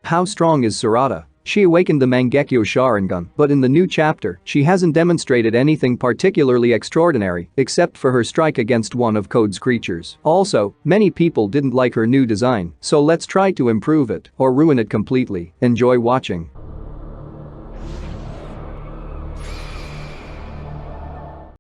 How strong is Sarada? She awakened the Mangekyo Sharingan, but in the new chapter, she hasn't demonstrated anything particularly extraordinary except for her strike against one of Code's creatures. Also, many people didn't like her new design, so let's try to improve it or ruin it completely. Enjoy watching.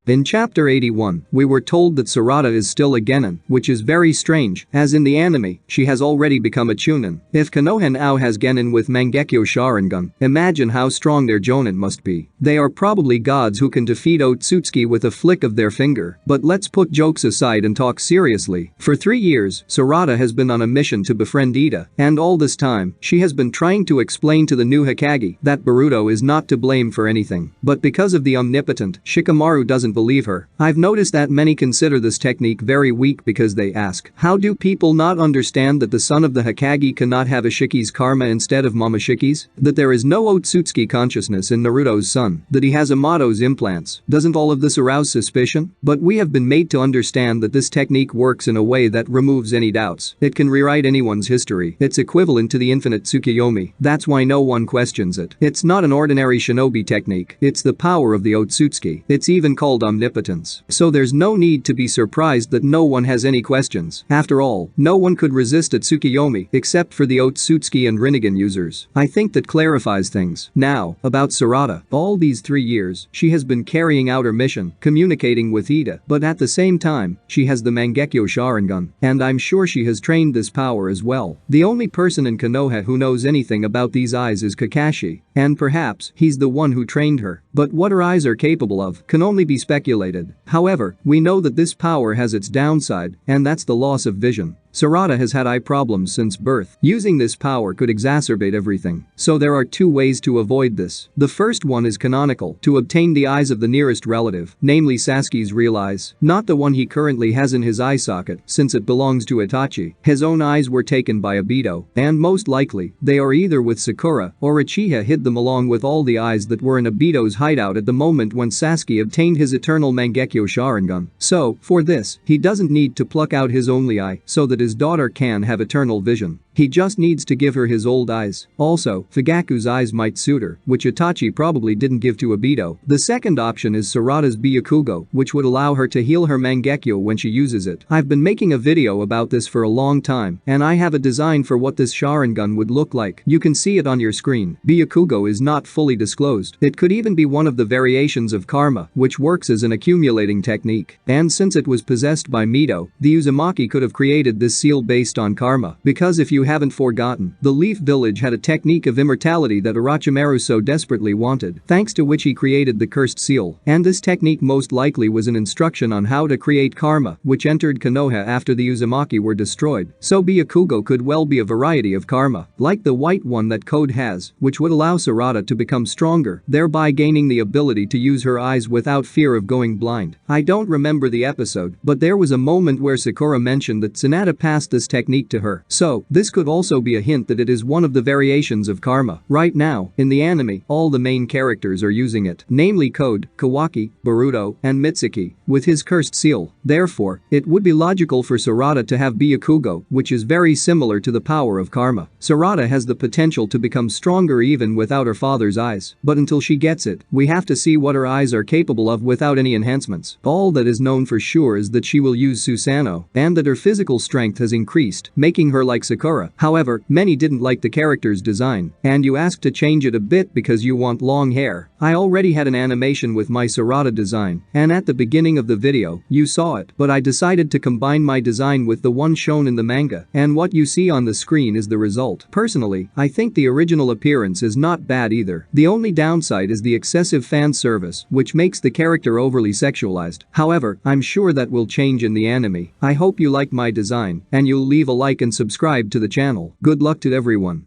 In chapter 81, we were told that Sarada is still a genin, which is very strange, as in the anime, she has already become a chunin. If Konoha now has genin with Mangekyo Sharingan, imagine how strong their jonin must be. They are probably gods who can defeat Otsutsuki with a flick of their finger. But let's put jokes aside and talk seriously. For 3 years, Sarada has been on a mission to befriend Ida, and all this time, she has been trying to explain to the new Hokage that Boruto is not to blame for anything. But because of the omnipotent, Shikamaru doesn't believe her. I've noticed that many consider this technique very weak because they ask, how do people not understand that the son of the Hokage cannot have Ishiki's karma instead of Momoshiki's? That there is no Otsutsuki consciousness in Naruto's son? That he has Amato's implants? Doesn't all of this arouse suspicion? But we have been made to understand that this technique works in a way that removes any doubts. It can rewrite anyone's history. It's equivalent to the infinite Tsukiyomi. That's why no one questions it. It's not an ordinary shinobi technique. It's the power of the Otsutsuki. It's even called omnipotence. So there's no need to be surprised that no one has any questions. After all, no one could resist a Tsukiyomi except for the Otsutsuki and Rinnegan users. I think that clarifies things. Now, about Sarada. All these 3 years, she has been carrying out her mission, communicating with Ida, but at the same time, she has the Mangekyo Sharingan, and I'm sure she has trained this power as well. The only person in Konoha who knows anything about these eyes is Kakashi, and perhaps he's the one who trained her. But what her eyes are capable of can only be speculated. However, we know that this power has its downside, and that's the loss of vision. Sarada has had eye problems since birth. Using this power could exacerbate everything. So there are 2 ways to avoid this. The first one is canonical, to obtain the eyes of the nearest relative, namely Sasuke's real eyes, not the one he currently has in his eye socket, since it belongs to Itachi. His own eyes were taken by Obito, and most likely, they are either with Sakura or Uchiha hid them along with all the eyes that were in Obito's hideout at the moment when Sasuke obtained his eternal Mangekyo Sharingan. So, for this, he doesn't need to pluck out his only eye so that his daughter can have eternal vision. He just needs to give her his old eyes. Also, Fugaku's eyes might suit her, which Itachi probably didn't give to Obito. The second option is Sarada's Byakugo, which would allow her to heal her Mangekyo when she uses it. I've been making a video about this for a long time, and I have a design for what this Sharingan would look like. You can see it on your screen. Byakugo is not fully disclosed. It could even be one of the variations of karma, which works as an accumulating technique. And since it was possessed by Mito, the Uzumaki could have created this seal based on karma. Because if you haven't forgotten, the Leaf Village had a technique of immortality that Orochimaru so desperately wanted, thanks to which he created the cursed seal. And this technique most likely was an instruction on how to create karma, which entered Konoha after the Uzumaki were destroyed. So Byakugo could well be a variety of karma, like the white one that Code has, which would allow Sarada to become stronger, thereby gaining the ability to use her eyes without fear of going blind. I don't remember the episode, but there was a moment where Sakura mentioned that Tsunade passed this technique to her. So, this could also be a hint that it is one of the variations of karma. Right now, in the anime, all the main characters are using it, namely Code, Kawaki, Boruto, and Mitsuki, with his cursed seal. Therefore, it would be logical for Sarada to have Byakugo, which is very similar to the power of karma. Sarada has the potential to become stronger even without her father's eyes, but until she gets it, we have to see what her eyes are capable of without any enhancements. All that is known for sure is that she will use Susanoo, and that her physical strength has increased, making her like Sakura. However, many didn't like the character's design, and you asked to change it a bit because you want long hair. I already had an animation with my Sarada design, and at the beginning of the video, you saw it, but I decided to combine my design with the one shown in the manga, and what you see on the screen is the result. Personally, I think the original appearance is not bad either. The only downside is the excessive fan service, which makes the character overly sexualized. However, I'm sure that will change in the anime. I hope you like my design, and you'll leave a like and subscribe to the channel. Good luck to everyone.